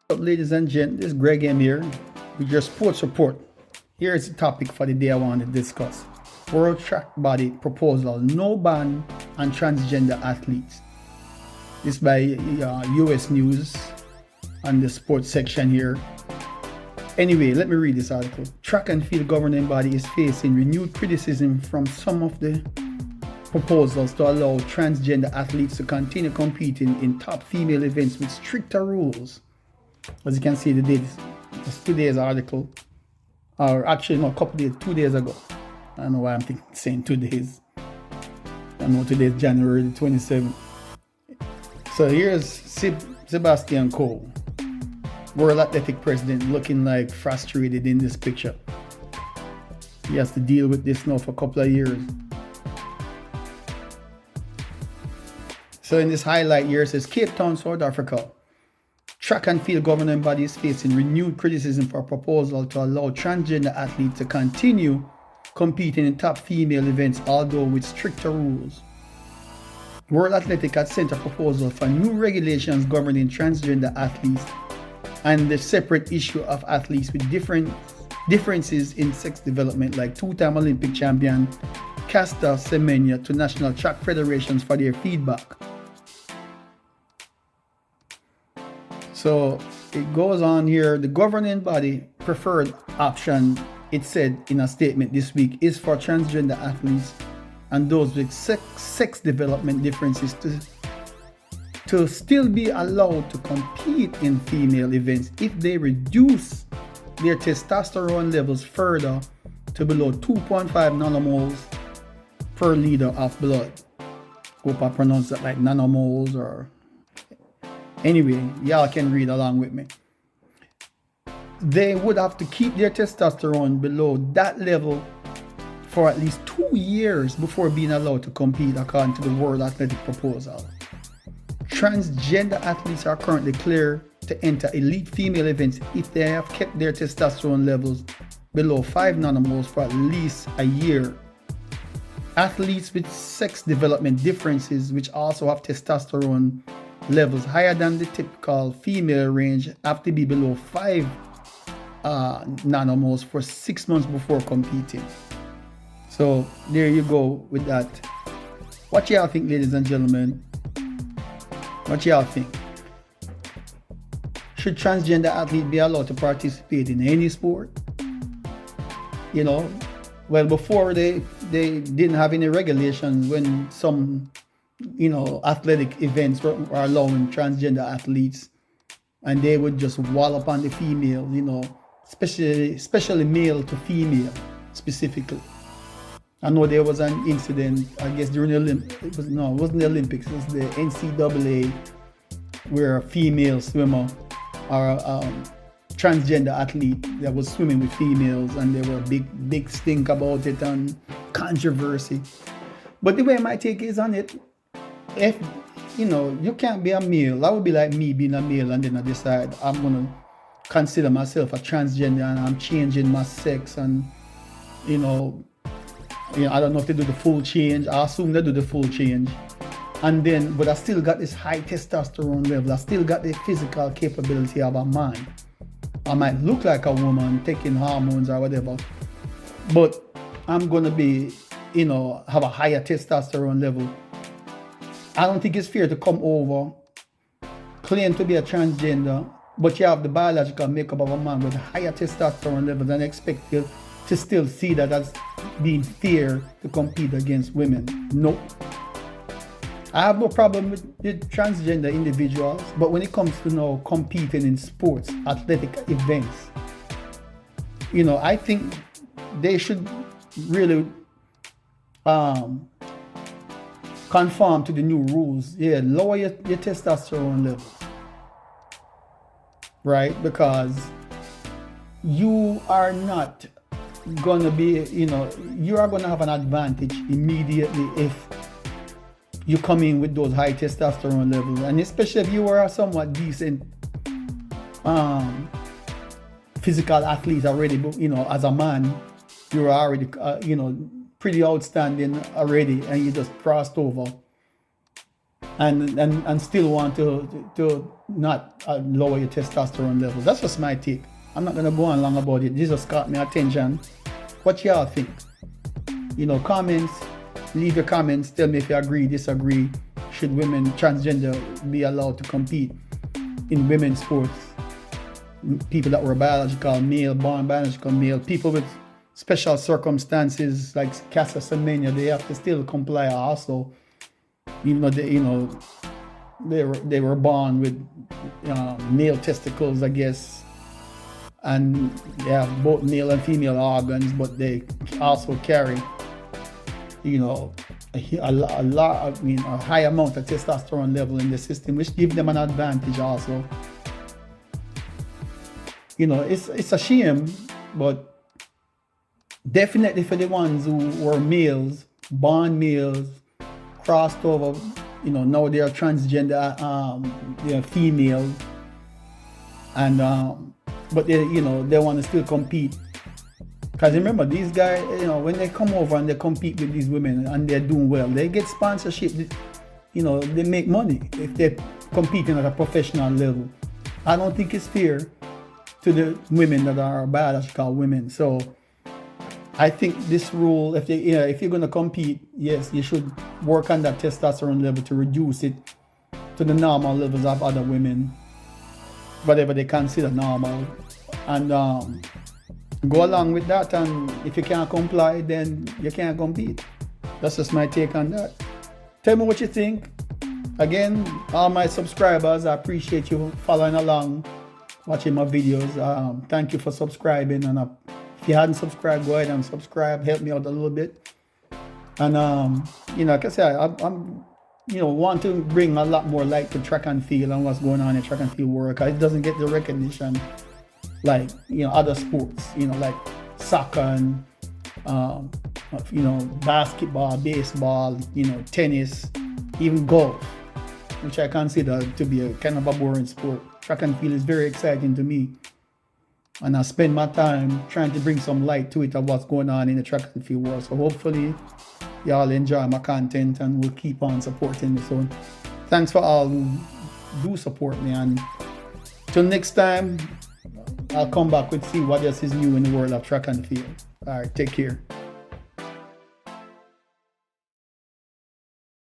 Up, ladies and gents, this is Greg M here with your sports report. Here is the topic for the day I want to discuss. World Track Body proposal, no ban on transgender athletes. This by US News on the sports section here. Anyway, let me read this article. Track and field governing body is facing renewed criticism from some of the proposals to allow transgender athletes to continue competing in top female events with stricter rules. As you can see, it's today's article, or actually no, 2 days ago. I don't know why I'm saying 2 days. I know today is January 27th. So here's Sebastian Coe, World Athletic President, looking like frustrated in this picture. He has to deal with this now for a couple of years. So in this highlight here, it says Cape Town, South Africa. Track and field governing body is facing renewed criticism for a proposal to allow transgender athletes to continue competing in top female events, although with stricter rules. World Athletic has sent a proposal for new regulations governing transgender athletes and the separate issue of athletes with differences in sex development, like two-time Olympic champion Caster Semenya, to national track federations for their feedback. So it goes on here. The governing body preferred option, it said in a statement this week, is for transgender athletes and those with sex development differences to still be allowed to compete in female events if they reduce their testosterone levels further to below 2.5 nanomoles per liter of blood. Hope I pronounce that like nanomoles, or anyway, y'all can read along with me. They would have to keep their testosterone below that level for at least 2 years before being allowed to compete, according to the World Athletic proposal. Transgender athletes are currently clear to enter elite female events if they have kept their testosterone levels below 5 nanomoles for at least a year. Athletes with sex development differences, which also have testosterone levels higher than the typical female range, have to be below 5 nanomoles for 6 months before competing. So there you go with that. What y'all think, ladies and gentlemen? What y'all think? Should transgender athletes be allowed to participate in any sport? You know, well, before they didn't have any regulations when some, athletic events were allowing transgender athletes, and they would just wallop on the female, especially male to female specifically. I know there was an incident, I guess during the Olympics. It wasn't the Olympics, it was the NCAA, where a female swimmer or a transgender athlete that was swimming with females, and there were a big stink about it and controversy. But the way my take is on it, if you can't be a male, that would be like me being a male and then I decide I'm gonna consider myself a transgender and I'm changing my sex, and I don't know if they do the full change. I assume they do the full change. But I still got this high testosterone level. I still got the physical capability of a man. I might look like a woman taking hormones or whatever, but I'm gonna be, have a higher testosterone level. I don't think it's fair to come over, claim to be a transgender, but you have the biological makeup of a man with higher testosterone levels, and expect you to still see that as being fair to compete against women. No. I have no problem with transgender individuals, but when it comes to competing in sports, athletic events, I think they should really conform to the new rules. Yeah, lower your testosterone levels, right? Because you are not gonna be, you are gonna have an advantage immediately if you come in with those high testosterone levels, and especially if you are a somewhat decent physical athlete already, as a man, you're already, pretty outstanding already, and you just crossed over and still want to not lower your testosterone levels. That's just my take. I'm not gonna go on long about it. This just caught my attention. What y'all think? Comments. Leave your comments. Tell me if you agree, disagree. Should women transgender be allowed to compete in women's sports? People that were biological male, born biological male, people with special circumstances like castlesomania, they have to still comply also, even though they were born with male testicles, I guess, and they have both male and female organs, but they also carry a high amount of testosterone level in the system, which gives them an advantage also. It's a shame, but definitely for the ones who were males, born males, crossed over, now they are transgender, they are female, and but they want to still compete. Because remember, these guys, when they come over and they compete with these women and they're doing well, they get sponsorship. They make money if they're competing at a professional level. I don't think it's fair to the women that are biological women. So I think this rule, if you're going to compete, yes, you should work on that testosterone level to reduce it to the normal levels of other women, whatever they consider normal, and go along with that. And if you can't comply, then you can't compete. That's just my take on that. Tell me what you think. Again, all my subscribers, I appreciate you following along, watching my videos. Thank you for subscribing, and if you hadn't subscribed, go ahead and subscribe. Help me out a little bit. And like I said, I'm want to bring a lot more light to track and field and what's going on in track and field world, because it doesn't get the recognition like other sports, like soccer and basketball, baseball, tennis, even golf, which I consider to be a kind of a boring sport. Track and field is very exciting to me, and I spend my time trying to bring some light to it of what's going on in the track and field world. So hopefully y'all enjoy my content and will keep on supporting me. So thanks for all who do support me, and till next time, I'll come back with see what else is new in the world of track and field. All right, take care.